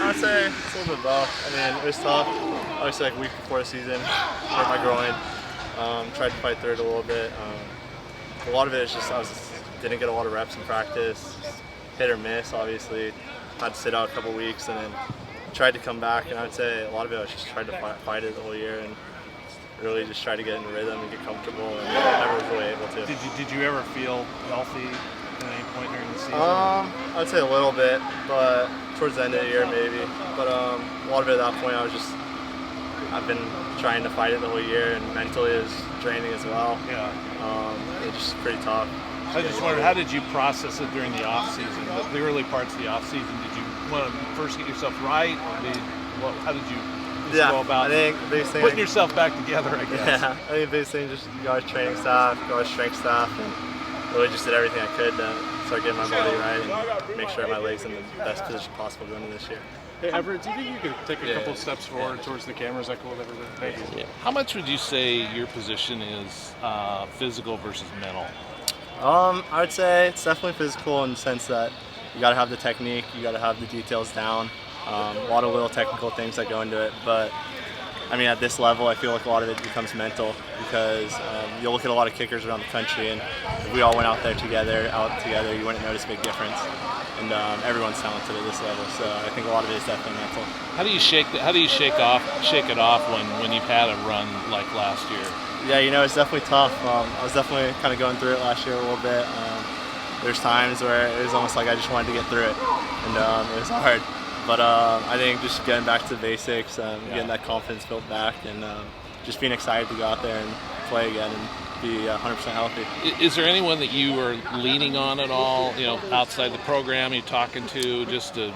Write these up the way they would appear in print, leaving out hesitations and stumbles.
I'd say it's a little bit both. I mean, it was tough. Obviously, like a week before the season, hurt my groin. Tried to fight through it a little bit. A lot of it is just didn't get a lot of reps in practice. Hit or miss, obviously. Had to sit out a couple weeks and then tried to come back. And I'd say a lot of it I was just tried to fight it the whole year and really just try to get in rhythm and get comfortable. And I never was really able to. Did you ever feel healthy at any point during the season? I'd say a little bit, but towards the end of the year maybe. But a lot of it at that point I've been trying to fight it the whole year, and mentally it was draining as well. Yeah. It's just pretty tough. I just wondered, how did you process it during the off season? The early parts of the off season, did you want to first get yourself right, or how did you go about putting yourself back together? I guess. Yeah, I think the biggest thing just go as training staff, go as strength staff, and really just did everything I could to start getting my body right and make sure my legs in the best position possible going into this year. Hey, Everett, do you think you could take a couple steps forward towards the cameras? That cool with everything? Thank you. Yeah. How much would you say your position is physical versus mental? I would say it's definitely physical in the sense that you got to have the technique, you got to have the details down. A lot of little technical things that go into it, but I mean, at this level, I feel like a lot of it becomes mental because you'll look at a lot of kickers around the country, and if we all went out together, you wouldn't notice a big difference. And everyone's talented at this level, so I think a lot of it is definitely mental. How do you shake it off when you've had a run like last year? Yeah, it's definitely tough. I was definitely kind of going through it last year a little bit. There's times where it was almost like I just wanted to get through it, and it was hard. But I think just getting back to the basics, getting that confidence built back, and just being excited to go out there and play again and be 100% healthy. Is there anyone that you are leaning on at all, outside the program you're talking to, just to,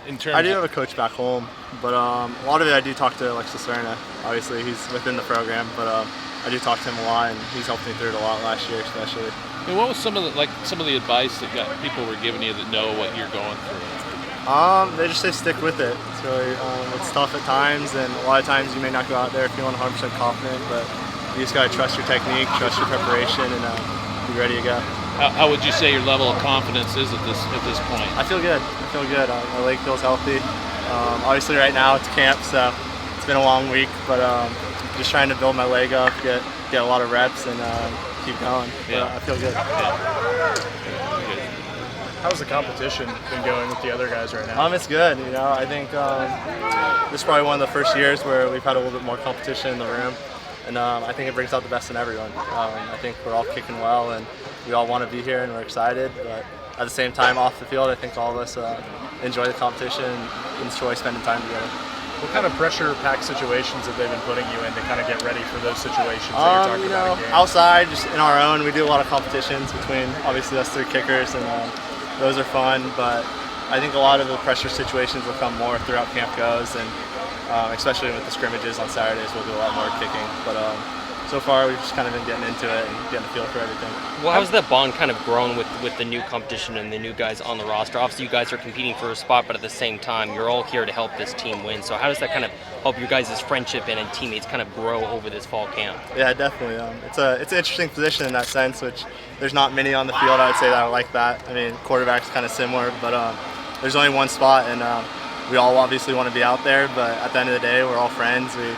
in terms I do have a coach back home, but a lot of it I do talk to Alexis Serna. Obviously, he's within the program, but I do talk to him a lot, and he's helped me through it a lot last year, especially. And what was some of the advice that people were giving you that know what you're going through? They just say stick with it. It's really it's tough at times, and a lot of times you may not go out there feeling 100% confident, but you just got to trust your technique, trust your preparation, and be ready to go. How would you say your level of confidence is at this point? I feel good. My leg feels healthy. Obviously, right now it's camp, so it's been a long week, but just trying to build my leg up, get a lot of reps, and keep going. Yeah. But I feel good. How's the competition been going with the other guys right now? It's good. I think this is probably one of the first years where we've had a little bit more competition in the room, and I think it brings out the best in everyone. I think we're all kicking well, and we all want to be here, and we're excited. But at the same time, off the field, I think all of us enjoy the competition and enjoy spending time together. What kind of pressure-packed situations have they been putting you in to kind of get ready for those situations that you're talking about? Outside, just in our own, we do a lot of competitions between obviously us three kickers, and those are fun. But I think a lot of the pressure situations will come more throughout camp goes, and especially with the scrimmages on Saturdays, we'll do a lot more kicking. But so far, we've just kind of been getting into it and getting a feel for everything. Well, how's that bond kind of grown with the new competition and the new guys on the roster? Obviously, you guys are competing for a spot, but at the same time, you're all here to help this team win. So how does that kind of help your guys' friendship and teammates kind of grow over this fall camp? Yeah, definitely. It's an interesting position in that sense, which there's not many on the field, I would say, that are like that. I mean, quarterback's kind of similar, but there's only one spot, and we all obviously want to be out there, but at the end of the day, we're all friends. We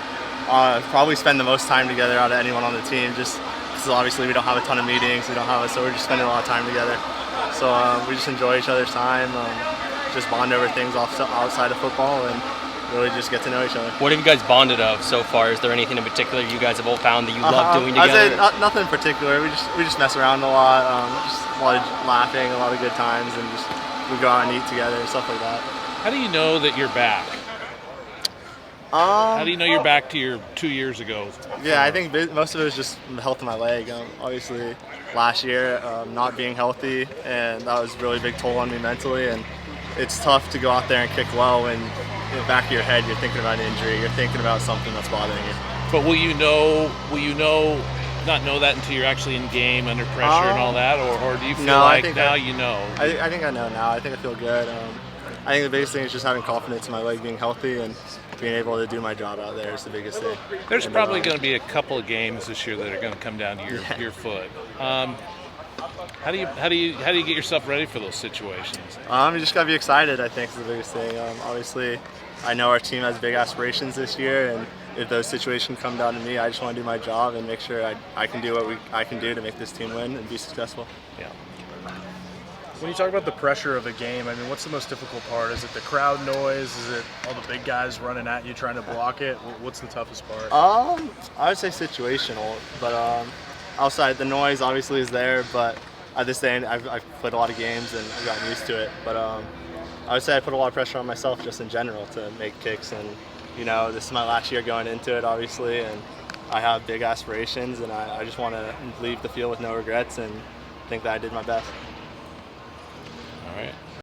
probably spend the most time together out of anyone on the team, just because obviously we don't have a ton of meetings, so we're just spending a lot of time together. So we just enjoy each other's time, just bond over things outside of football, and really just get to know each other. What have you guys bonded of so far? Is there anything in particular you guys have all found that you love doing together? I'd say nothing in particular. We just mess around a lot, just a lot of laughing, a lot of good times, and just we go out and eat together and stuff like that. How do you know that you're back? How do you know you're back to your 2 years ago? Yeah, I think most of it was just the health of my leg. Obviously, last year, not being healthy, and that was really a big toll on me mentally. And it's tough to go out there and kick well when in the back of your head you're thinking about an injury, you're thinking about something that's bothering you. But will you not know that until you're actually in game under pressure and all that, or do you feel now you know? I think I know now. I think I feel good. I think the biggest thing is just having confidence in my leg being healthy and being able to do my job out there is the biggest thing. There's probably going to be a couple of games this year that are going to come down to your foot. How do you get yourself ready for those situations? You just gotta be excited. I think is the biggest thing. Obviously, I know our team has big aspirations this year, and if those situations come down to me, I just want to do my job and make sure I can do what I can do to make this team win and be successful. Yeah. When you talk about the pressure of a game, I mean, what's the most difficult part? Is it the crowd noise? Is it all the big guys running at you trying to block it? What's the toughest part? I would say situational, but outside the noise obviously is there, but at this day I've played a lot of games and I've gotten used to it. But I would say I put a lot of pressure on myself just in general to make kicks, and this is my last year going into it obviously, and I have big aspirations, and I just want to leave the field with no regrets and think that I did my best. All right.